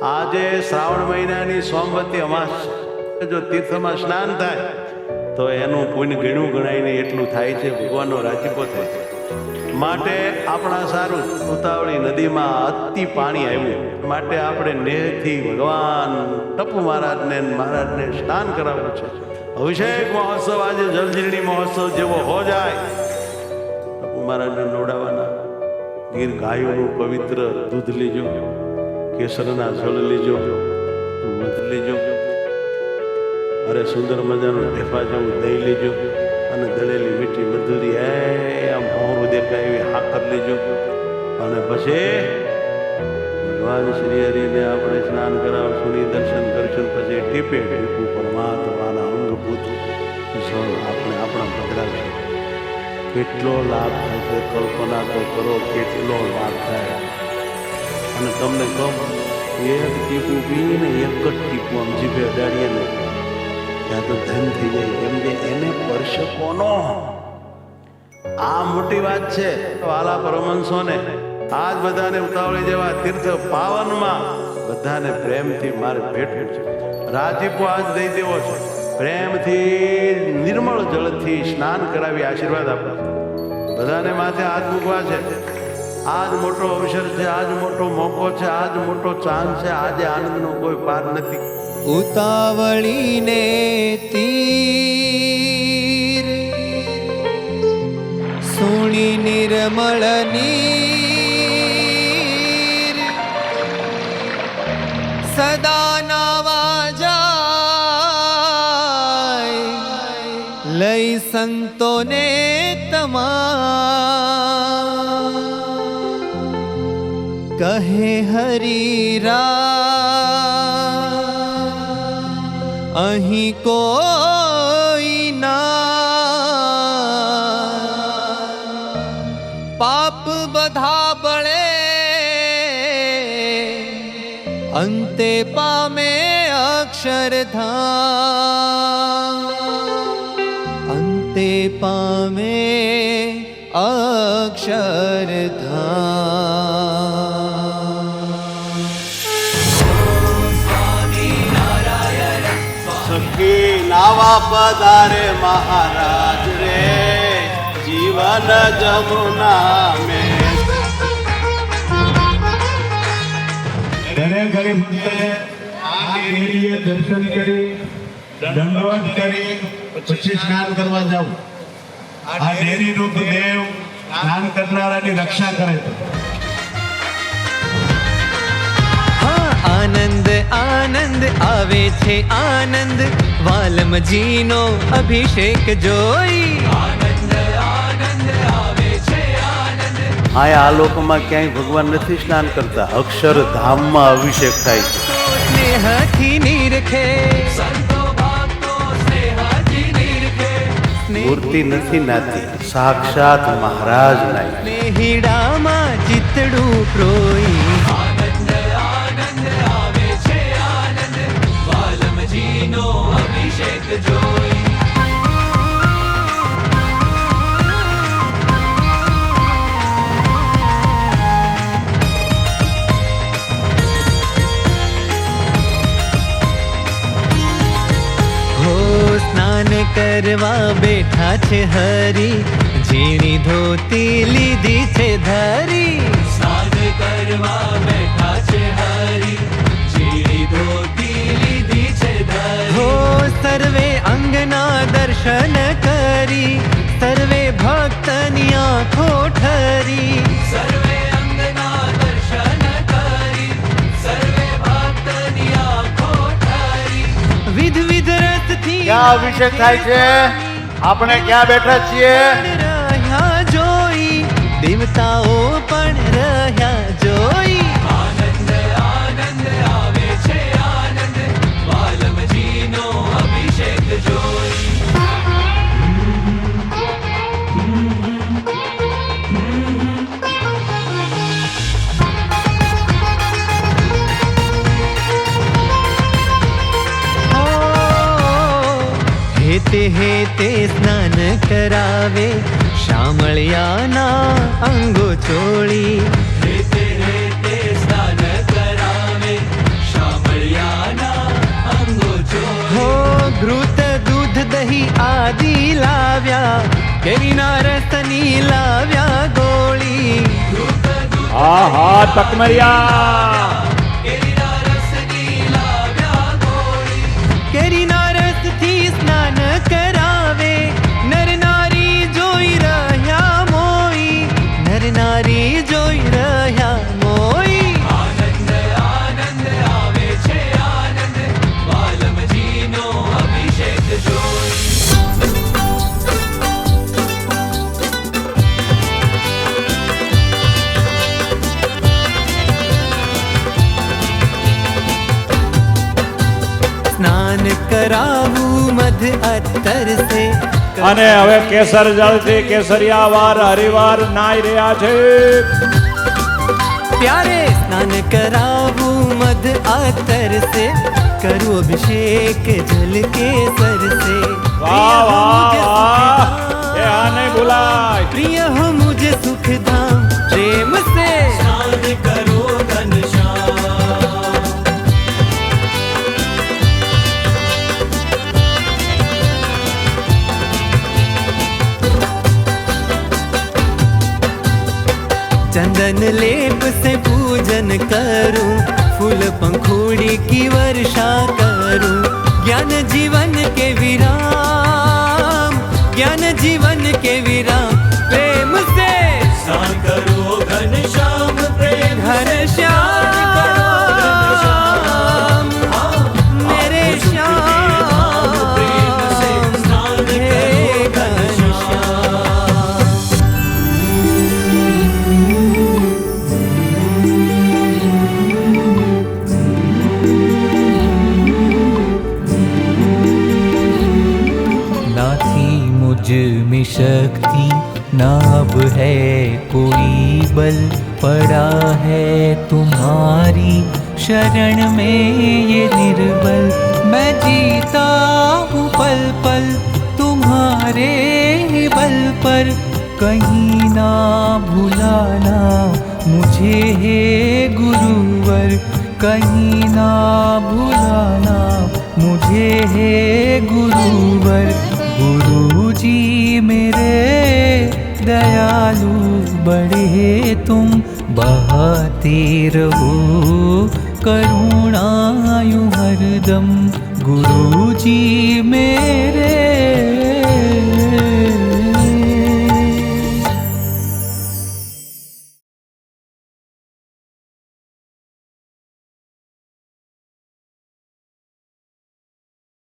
આજે શ્રાવણ મહિનાની સોમવતી અમાસ જો તીર્થમાં સ્નાન થાય તો એનું પુણ્ય ઘણું ગણાય ને એટલું થાય છે, ભગવાનનો રાજીપો થાય છે. માટે આપણા સારું ઉતાવળી નદીમાં અતિ પાણી આવ્યું, માટે આપણે નેહથી ભગવાન ટપુ મહારાજને સ્નાન કરાવવું છે. અભિષેક મહોત્સવ આજે જલજીરણી મહોત્સવ જેવો હો જાય. ટપુ મહારાજને નોડાવવાના, ગીર ગાયોનું પવિત્ર દૂધ લેજો, કેસરના જળ લેજો, મધ લેજો, અરે સુંદર મજાનું ઢેફા જેવું દહીં લેજો અને દળેલી મીઠી મધુરી આમ હોરું દેખાય એવી હાકર લેજો. અને પછી ભગવાન શ્રી હરિને આપણે સ્નાન કરાવશું, દર્શન કરશું. પછી ટીપે ટીપું પરમાત્માના અંગભૂત જળ આપણે આપણા પધરાવશું. કેટલો લાભ થાય છે, કલ્પના તો કરો કેટલો લાભ થાય. અને તમને કહું, એક ટીપું પીને એક જ ટીપું આમ જીભે અડાડીએ ને ત્યાં તો ધન થઈ જાય. કેમ કે એને સ્પર્શ કોનો, આ મોટી વાત છે. વાલા પરમહંસોને આજ બધાને ઉતાવળી જેવા તીર્થ પાવનમાં બધાને પ્રેમથી મારે ભેટવું છે. રાજીપો આજ દઈ દેવો છે. પ્રેમથી નિર્મળ જળથી સ્નાન કરાવી આશીર્વાદ આપવા છે. બધાને માથે હાથ મૂકવા છે. આજ મોટો અવસર છે, આજ મોટો મોકો છે, આજ મોટો ચાંદ છે. આજે આનંદનો કોઈ પાર નથી. ઉતાવળીને તીર સુણી નિર્મળ નીર સદા નાવા જાય લઈ સંતોને તમામ કહે હરિરા અહીં કોઈ ના પાપ બધા બળે અંતે પામે અક્ષરધામ, અંતે પામે અક્ષરધામ. સખી નાવા પધારે મહારાજ રે જીવન જમુના મેં. દરેક ગરીબ ભક્તને આ ડેરીએ દર્શન કરી દંડવત કરી પછી સ્નાન કરવા જાવ. આ ડેરીનું દેવ સ્નાન કરનારાની રક્ષા કરે છે. આનંદ આનંદ આવે છે આનંદ વાલમજીનો અભિષેક જોઈ. આનંદ આનંદ આવે છે આનંદ. આ લોકમાં ક્યાંય ભગવાન નથી સ્નાન કરતા, અક્ષરધામમાં અભિષેક થાય છે. સ્નેહથી નિરખે સંતો ભક્તો સ્નેહથી નિરખે. મૂર્તિ નથી નાતી, સાક્ષાત મહારાજ નાય. સ્નેહીડામાં ચિતડું પ્રોઈ. અભિષેક જોઈ. હો સ્નાન કરવા બેઠા છે હરી, ઝીણી ધોતી લીધી છે ધરી. સ્નાન કરવા બેઠા છે હરી, ઝીણી ધોતી લીધી છે ધરી. હો સર્વે અંગના દર્શન કરી, સર્વે ભક્તની આંખો ઠરી. સર્વે અંગના દર્શન કરી, સર્વે ભક્તની આંખો ઠરી. વિધ વિધ રસથી ક્યાં અભિષેક થાય છે? આપણે ક્યાં બેઠા છીએ? રહ્યા જોઈ, દેવતાઓ પણ રહ્યા જોઈ. આનંદ આનંદ આવે છે આનંદ વાલમજીનો અભિષેક જોઈ. હેતે હેતે સ્નાન કરાવે, શામળિયાના અંગો ચોળી. હેતે હેતે સ્નાન કરાવે, લાવ્યા કેરીના રસની લાવ્યા ગોળી હા હા તકમરિયા કેરીના રસથી સ્નાન કરાવે નર નારી જોઈ રહ્યા મોઈ નર નારી જોઈ રહ્યા મોઈ સ્નાન કરાવું મધ અત્તર સે અને હવે કેસર જળથી કેસરિયા વાર હરિવાર નાઈ રહ્યા છે प्यारे स्नान करावूं मध आतर से करूं अभिषेक जल के सर से વાહ વાહ વાહ એ આ નહીં ભૂલાય प्रिय हो मुझे सुख धाम प्रेम से स्नान करो घनश्याम चंदन लेप से पूजन करूं फूल पंखुड़ी की वर्षा करूं ज्ञान जीवन के विराम ज्ञान जीवन के विराम प्रेम से स्नान करो घनश्याम प्रेम घनश्याम मेरे श्याम हे घनश्याम ना थी मुझ में शक्ति ना अब है कोई बल पड़ा है तुम्हारी शरण में ये निर्बल मैं जीता हूँ पल पल तुम्हारे ही बल पर कहीं ना भुलाना मुझे हे गुरुवर कहीं ना भुलाना मुझे हे गुरुवर गुरुजी मेरे दयालु बड़े तुम बहाते रहो करुणा यूं हरदम गुरुजी मेरे